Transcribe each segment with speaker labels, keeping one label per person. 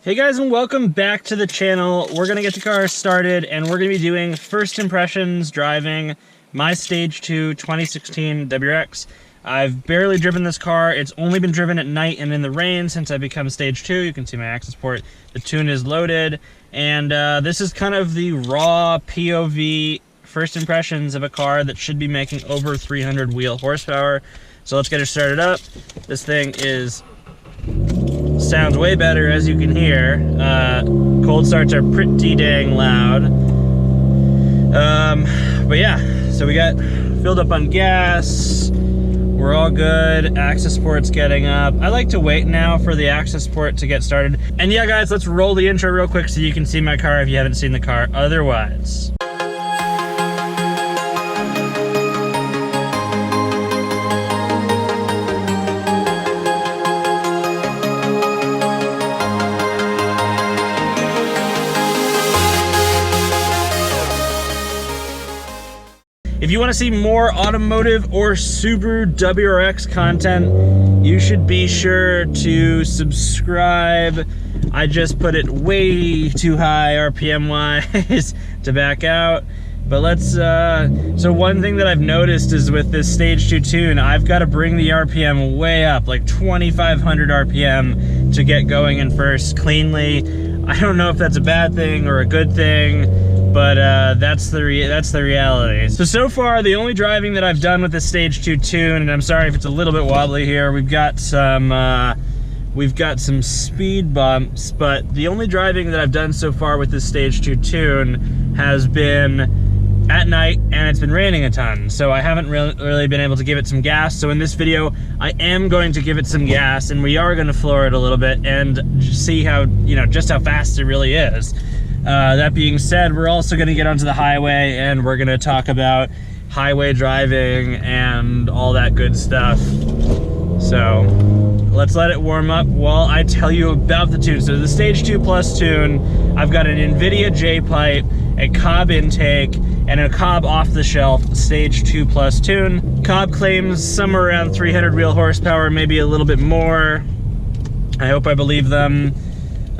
Speaker 1: Hey guys, and welcome back to the channel. We're gonna get the car started and we're gonna be doing first impressions driving my Stage 2 2016 WRX. I've barely driven this car. It's only been driven at night and in the rain since I've become Stage 2. You can see my access port. The tune is loaded. And this is kind of the raw POV first impressions of a car that should be making over 300 wheel horsepower. So let's get it started up. This thing sounds way better, as you can hear. Cold starts are pretty dang loud. But yeah, so we got filled up on gas. We're all good. Access port's getting up. I like to wait now for the access port to get started. And yeah, guys, let's roll the intro real quick so you can see my car if you haven't seen the car otherwise. If you want to see more automotive or Subaru WRX content, you should be sure to subscribe. I just put it way too high RPM-wise to back out. But let's, so one thing that I've noticed is with this Stage 2 tune, I've got to bring the RPM way up, like 2,500 RPM to get going in first cleanly. I don't know if that's a bad thing or a good thing, but that's the reality. So far, the only driving that I've done with the Stage 2 tune, and I'm sorry if it's a little bit wobbly here, we've got some speed bumps, but the only driving that I've done so far with this Stage 2 tune has been at night, and it's been raining a ton, so I haven't really been able to give it some gas. So in this video, I am going to give it some gas, and we are going to floor it a little bit and see how, just how fast it really is. That being said, we're also going to get onto the highway and we're going to talk about highway driving and all that good stuff. So let's let it warm up while I tell you about the tune. So the Stage 2 Plus tune, I've got an NVIDIA J-pipe, a Cobb intake, and a Cobb off-the-shelf Stage 2 Plus tune. Cobb claims somewhere around 300 wheel horsepower, maybe a little bit more. I hope I believe them.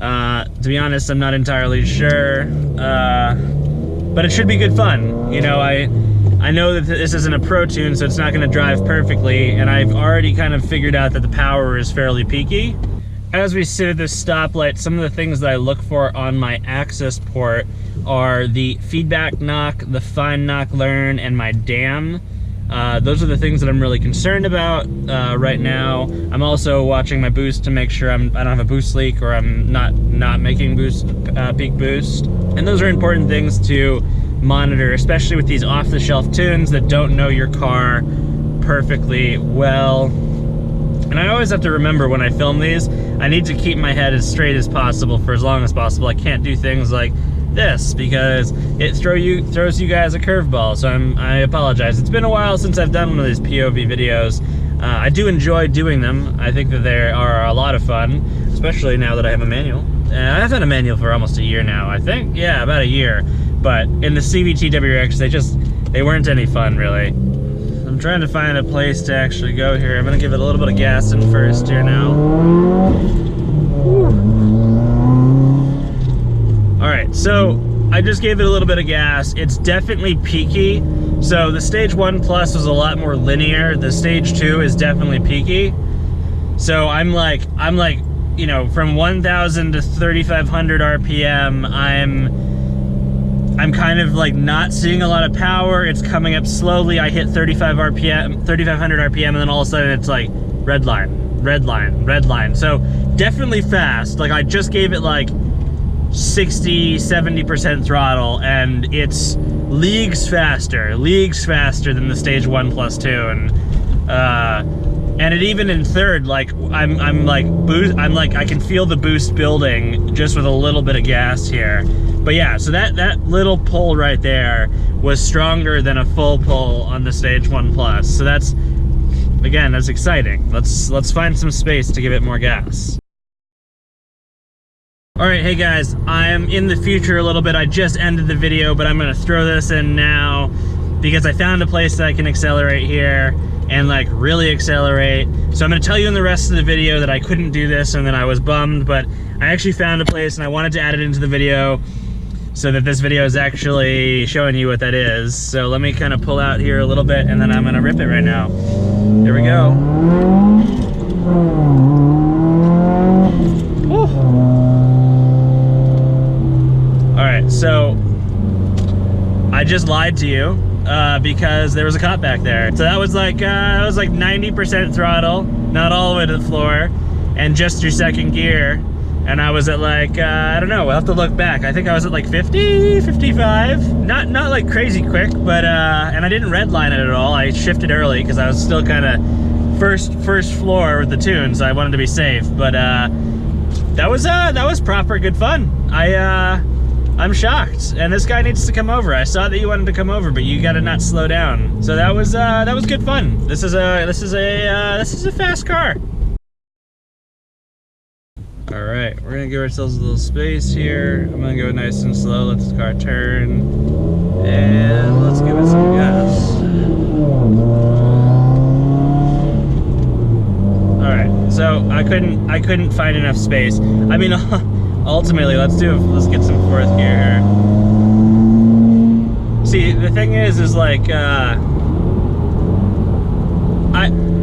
Speaker 1: To be honest, I'm not entirely sure, but it should be good fun. I know that this isn't a pro tune, so it's not going to drive perfectly, and I've already kind of figured out that the power is fairly peaky. As we sit at this stoplight, some of the things that I look for on my access port are the feedback knock, the fine knock learn, and my dam. Those are the things that I'm really concerned about right now. I'm also watching my boost to make sure I don't have a boost leak or I'm not making peak boost. And those are important things to monitor, especially with these off-the-shelf tunes that don't know your car perfectly well. And I always have to remember when I film these, I need to keep my head as straight as possible for as long as possible. I can't do things like this because it throws you guys a curveball, so I apologize. It's been a while since I've done one of these POV videos. I do enjoy doing them. I think that they are a lot of fun, especially now that I have a manual. I've had a manual for almost a year now, I think. Yeah, about a year. But in the CVT WRX, they weren't any fun, really. I'm trying to find a place to actually go here. I'm gonna give it a little bit of gas in first here now. Alright, so I just gave it a little bit of gas. It's definitely peaky. So the Stage 1 Plus was a lot more linear. The Stage 2 is definitely peaky. So I'm like, from 1,000 to 3,500 RPM, I'm kind of like not seeing a lot of power. It's coming up slowly. I hit 3,500 RPM, and then all of a sudden it's like red line, red line, red line. So definitely fast. Like I just gave it like 60–70% throttle, and it's leagues faster than the Stage 1 Plus tune. And it even in third, like I'm like I can feel the boost building just with a little bit of gas here. But yeah, so that little pull right there was stronger than a full pull on the Stage 1 Plus. So that's exciting. Let's find some space to give it more gas. Alright, hey guys, I am in the future a little bit. I just ended the video, but I'm gonna throw this in now because I found a place that I can accelerate here and like really accelerate. So I'm gonna tell you in the rest of the video that I couldn't do this and that I was bummed, but I actually found a place and I wanted to add it into the video so that this video is actually showing you what that is. So let me kind of pull out here a little bit and then I'm gonna rip it right now. Here we go. Woo. All right, so I just lied to you because there was a cop back there. So that was like 90% throttle, not all the way to the floor, and just your second gear. And I was at like, I don't know, we'll have to look back. I think I was at like 50, 55. Not like crazy quick, but, and I didn't redline it at all. I shifted early because I was still kind of first floor with the tune, so I wanted to be safe. But that was proper good fun. I'm shocked, and this guy needs to come over. I saw that you wanted to come over, but you gotta not slow down. So that was good fun. This is a fast car. All right, we're gonna give ourselves a little space here. I'm gonna go nice and slow, let this car turn, and let's give it some gas. All right, so I couldn't find enough space. I mean, ultimately, let's get some fourth gear here. See, the thing is like,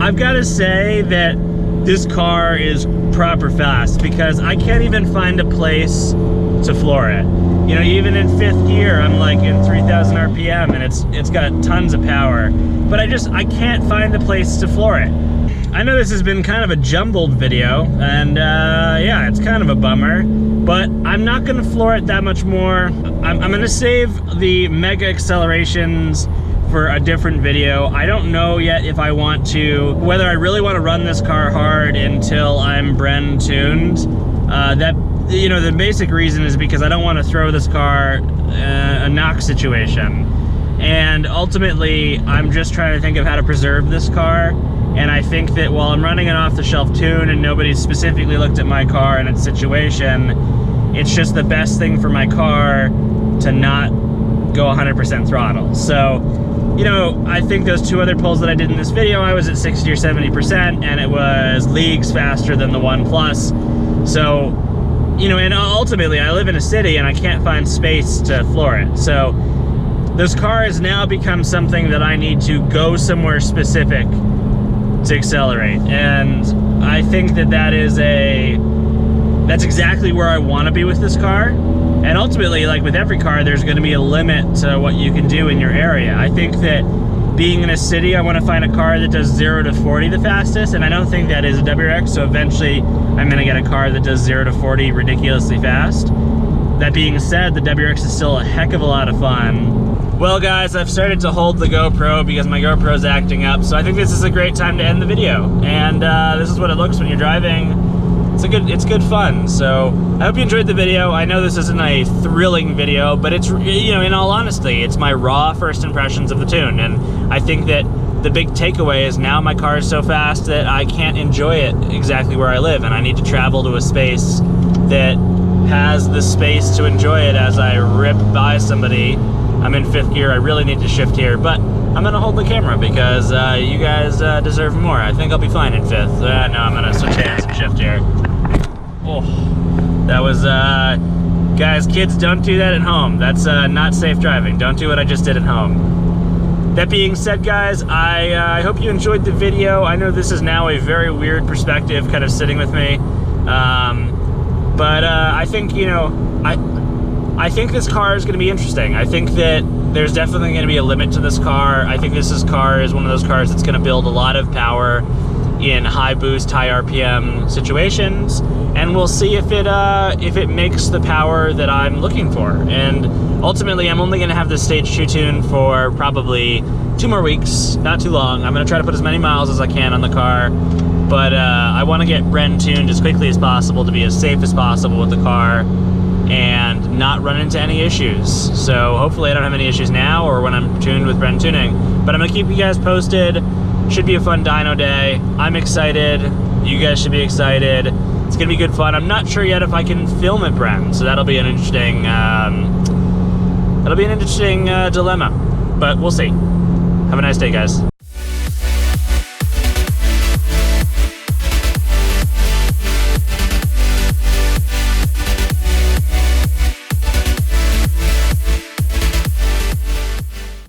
Speaker 1: I've got to say that this car is proper fast because I can't even find a place to floor it. You know, even in fifth gear, I'm like in 3,000 RPM and it's got tons of power, but I can't find a place to floor it. I know this has been kind of a jumbled video, and yeah, it's kind of a bummer, but I'm not gonna floor it that much more. I'm gonna save the mega accelerations for a different video. I don't know yet if I want to, whether I really want to run this car hard until I'm Bren tuned. You know, the basic reason is because I don't want to throw this car a knock situation. And ultimately, I'm just trying to think of how to preserve this car. And I think that while I'm running an off-the-shelf tune and nobody's specifically looked at my car and its situation, it's just the best thing for my car to not go 100% throttle. So, you know, I think those two other pulls that I did in this video, I was at 60 or 70%, and it was leagues faster than the One Plus. So, you know, and ultimately, I live in a city and I can't find space to floor it. So, this car has now become something that I need to go somewhere specific to accelerate. And I think that that's exactly where I want to be with this car. And ultimately, like with every car, there's going to be a limit to what you can do in your area. I think that being in a city, I want to find a car that does 0 to 40 the fastest, and I don't think that is a WRX, so eventually I'm going to get a car that does 0 to 40 ridiculously fast. That being said, the WRX is still a heck of a lot of fun. Well guys, I've started to hold the GoPro because my GoPro is acting up, so I think this is a great time to end the video. And this is what it looks when you're driving. It's good fun. So I hope you enjoyed the video. I know this isn't a thrilling video, but it's, you know, in all honesty, it's my raw first impressions of the tune. And I think that the big takeaway is now my car is so fast that I can't enjoy it exactly where I live, and I need to travel to a space that has the space to enjoy it as I rip by somebody. I'm in fifth gear. I really need to shift here, but I'm gonna hold the camera because you guys deserve more. I think I'll be fine in fifth. No, I'm gonna switch hands and shift here. Oh, that was, guys, kids, don't do that at home. That's not safe driving. Don't do what I just did at home. That being said, guys, I hope you enjoyed the video. I know this is now a very weird perspective kind of sitting with me. But I think, you know, I think this car is going to be interesting. I think that there's definitely going to be a limit to this car. I think this car is one of those cars that's going to build a lot of power in high boost, high RPM situations, and we'll see if it makes the power that I'm looking for. And ultimately, I'm only going to have this stage 2 tune for probably 2 more weeks, not too long. I'm going to try to put as many miles as I can on the car, but I want to get Bren tuned as quickly as possible to be as safe as possible with the car and not run into any issues. So hopefully I don't have any issues now or when I'm tuned with Bren Tuning. But I'm gonna keep you guys posted. Should be a fun dyno day. I'm excited. You guys should be excited. It's gonna be good fun. I'm not sure yet if I can film at Bren, so that'll be an interesting dilemma. But we'll see. Have a nice day, guys.